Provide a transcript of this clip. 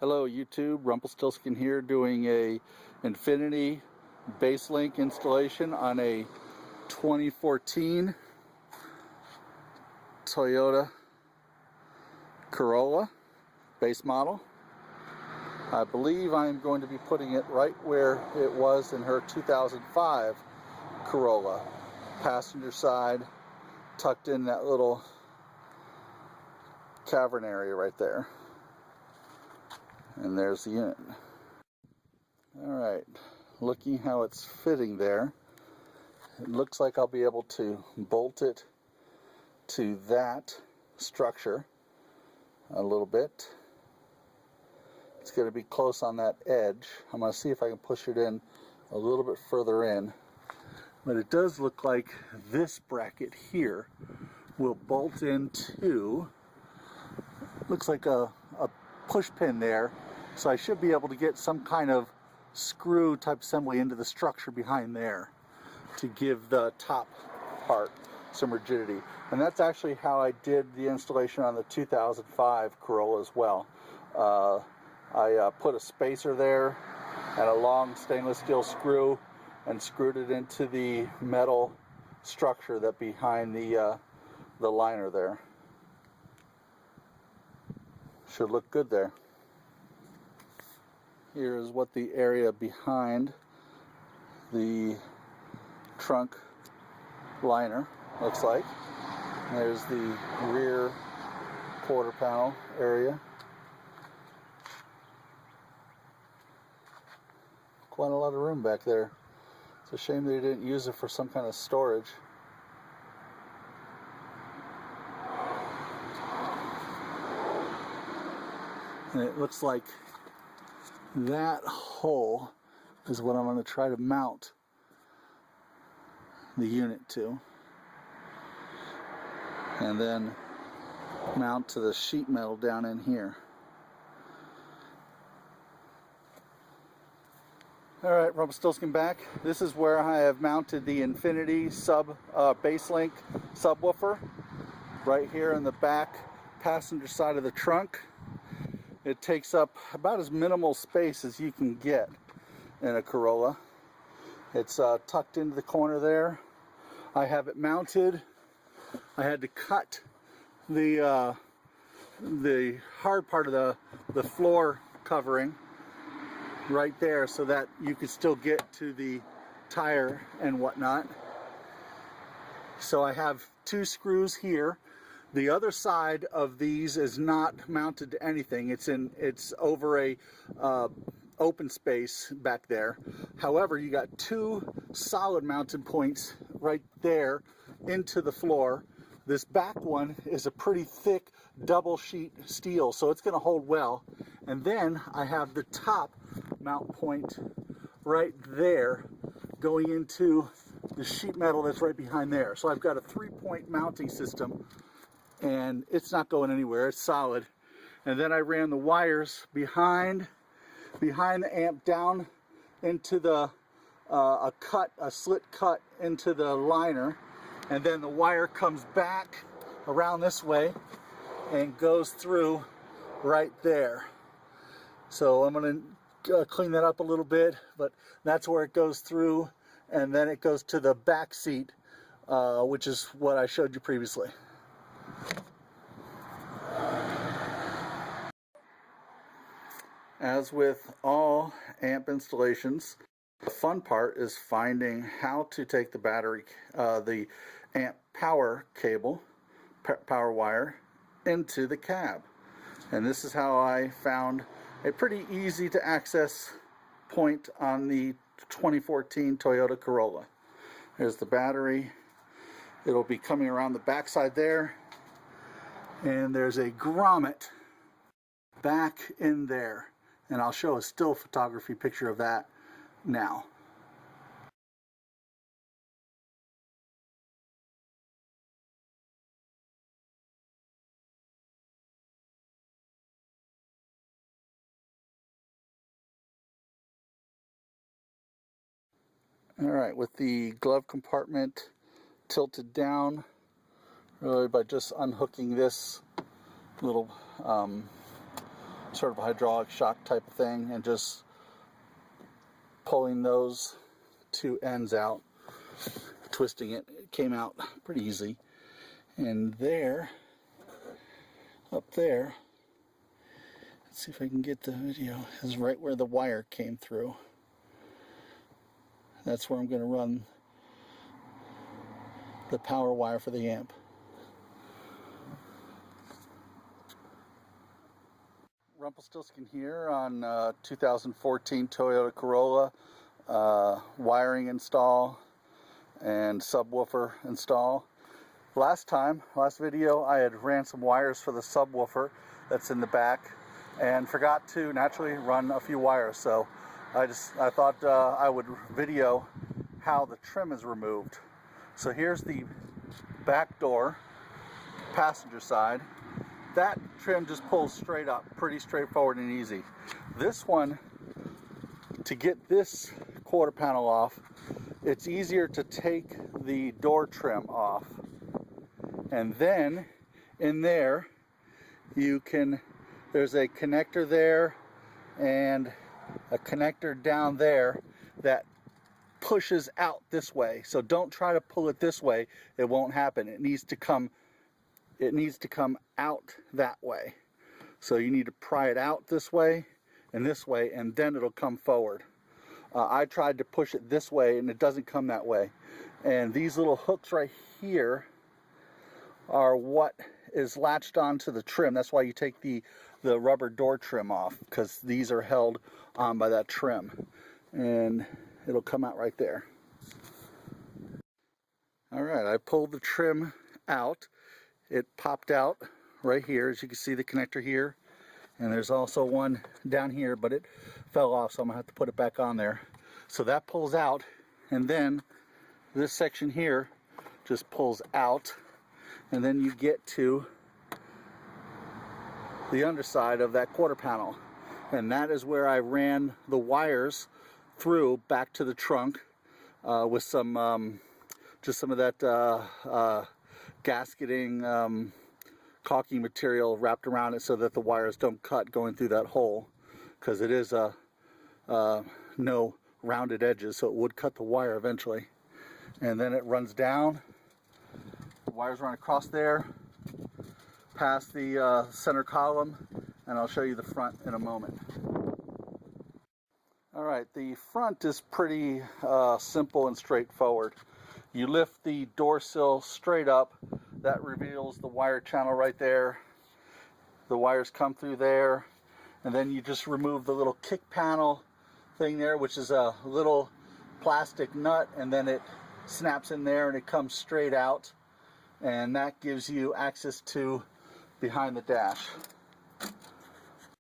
Hello YouTube, Rumpelstiltskin here doing a Infinity BassLink installation on a 2014 Toyota Corolla base model. I believe I'm going to be putting it right where it was in her 2005 Corolla. Passenger side, tucked in that little cavern area right there. And there's the unit. Alright, looking how it's fitting there. It looks like I'll be able to bolt it to that structure a little bit. It's going to be close on that edge. I'm going to see if I can push it in a little bit further in. But it does look like this bracket here will bolt into, looks like a push pin there. So I should be able to get some kind of screw type assembly into the structure behind there to give the top part some rigidity. And that's actually how I did the installation on the 2005 Corolla as well. I put a spacer there and a long stainless steel screw and screwed it into the metal structure that behind the liner there. Should look good there. Here is what the area behind the trunk liner looks like. There's the rear quarter panel area. Quite a lot of room back there. It's a shame they didn't use it for some kind of storage. And it looks like that hole is what I'm going to try to mount the unit to, and then mount to the sheet metal down in here. Alright, Rumpelstiltskin back. This is where I have mounted the Infinity BassLink Subwoofer, right here in the back passenger side of the trunk. It takes up about as minimal space as you can get in a Corolla. It's tucked into the corner there. I have it mounted. I had to cut the hard part of the floor covering right there so that you could still get to the tire and whatnot. So I have two screws here. The other side of these is not mounted to anything. It's over a open space back there. However, you got two solid mounted points right there into the floor. This back one is a pretty thick double sheet steel, so it's going to hold well. And then I have the top mount point right there going into the sheet metal that's right behind there. So I've got a 3-point mounting system, and it's not going anywhere. It's solid. And then I ran the wires behind the amp down into the a slit cut into the liner, and then the wire comes back around this way and goes through right there. So I'm going to clean that up a little bit, but that's where it goes through, and then it goes to the back seat, which is what I showed you previously. As with all amp installations, the fun part is finding how to take the battery, the amp power cable, power wire, into the cab. And this is how I found a pretty easy to access point on the 2014 Toyota Corolla. There's the battery. It'll be coming around the backside there. And there's a grommet back in there. And I'll show a still photography picture of that now. Alright, with the glove compartment tilted down, really by just unhooking this little sort of a hydraulic shock type of thing, and just pulling those two ends out, twisting it. It came out pretty easy. And there, up there, let's see if I can get the video, is right where the wire came through. That's where I'm going to run the power wire for the amp. Rumpelstiltskin here on 2014 Toyota Corolla, wiring install and subwoofer install. Last video, I had ran some wires for the subwoofer that's in the back and forgot to naturally run a few wires. So I thought I would video how the trim is removed. So here's the back door, passenger side. That trim just pulls straight up, pretty straightforward and easy. This one, to get this quarter panel off, it's easier to take the door trim off. And then in there, there's a connector there and a connector down there that pushes out this way. So don't try to pull it this way, it won't happen. It needs to come out that way. So you need to pry it out this way, and then it'll come forward. I tried to push it this way and it doesn't come that way. And these little hooks right here are what is latched onto the trim. That's why you take the rubber door trim off, because these are held on by that trim, and it'll come out right there. Alright, I pulled the trim out. It popped out right here, as you can see the connector here, and there's also one down here, but it fell off, so I'm gonna have to put it back on there. So that pulls out, and then this section here just pulls out, and then you get to the underside of that quarter panel, and that is where I ran the wires through back to the trunk with some just some of that gasketing caulking material wrapped around it so that the wires don't cut going through that hole, because it is no rounded edges, so it would cut the wire eventually. And then it runs down, the wires run across there past the center column, and I'll show you the front in a moment. Alright, the front is pretty simple and straightforward. You lift the door sill straight up, that reveals the wire channel right there. The wires come through there, and then you just remove the little kick panel thing there, which is a little plastic nut, and then it snaps in there and it comes straight out, and that gives you access to behind the dash.